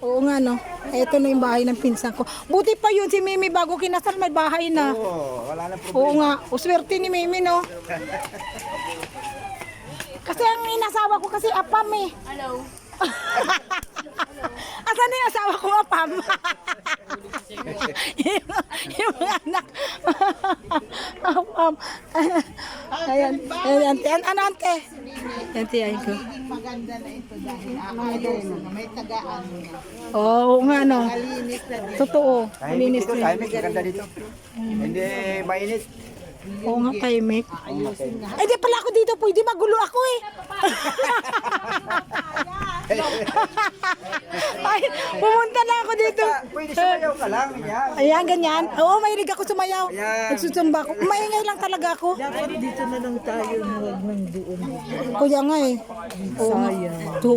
Oo nga, no. Ito na yung bahay ng pinsan ko. Buti pa yun si Mimi bago kinasal may bahay na. Oo, wala na problema. Oo nga. Uswerte ni Mimi, no. Kasi ang inasawa ko kasi apam eh. Hello. Asan na yung asawa ko apam? yung anak. Apam. Ayan. Ayan. Ano ante? Ante, ayan ko. Maganda na ito dahil may tagaan mo na. Oo nga, no. Malinis na din. Totoo. Tahimik Malinis dito, na. tahimik. Maganda dito. Hindi mainit. Oo nga, tahimik. Ay, di pala ako dito. Pwede magulo ako eh. Ay, pumunta na ako dito. Pwede sumayaw ka lang. Yan. Ayan, ganyan. Oo, mahilig ako sumayaw. Ayan. Nagsusumba ako. Maingay lang talaga ako. Dapat dito na lang tayo, huwag nang doon. Kuya nga eh. Oo nga. Ito.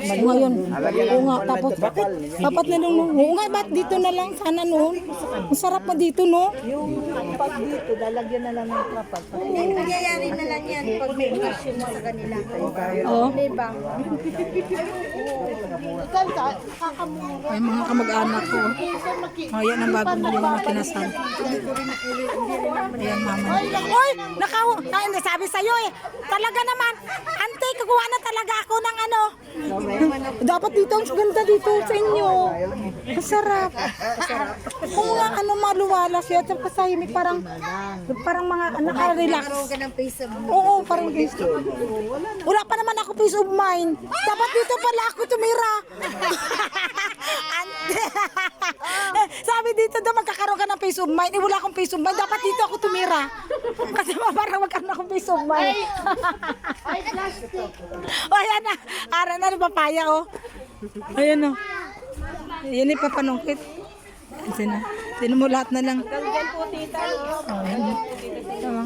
Ngayon. Oo nga. Tapos, dapat na nung, oo nga, ba't dito na lang sana noon? Ang sarap pa dito, no? Yung pag dito, lalagyan na lang ng kapag. Nangyayari na lang yan pag may question mo sa kanila. Oo. Diba? Ay, mga kamag-anak ko. Ayan ang bagong yung mga kinasal. Ayan, mama. Oy! Ay, nasabi sa'yo eh. Talaga naman. Ante, kukuha na talaga ako ng ano. Dapat dito, ang ganda dito sa inyo. Masarap. Kung nga ano, maluwala siya. At kasahimik parang mga nakarelax. Karoon ka ng face of Oo, parang peace of mind. Wala pa naman ako peace of mind. Dapat dito pala ako tumira. Sabi dito daw magkakaroon ka ng peace of mind. Wala akong peace of mind. Dapat dito ako tumira. Kasi parang magkaroon akong peace of mind. Ay, plastic. O, ayan na. Ara na, papaya, oh. Ayan, oh. Yan yung papanungkit. Sino mo lahat na lang. Hanggang po, tita. Oh, ayan. Tama.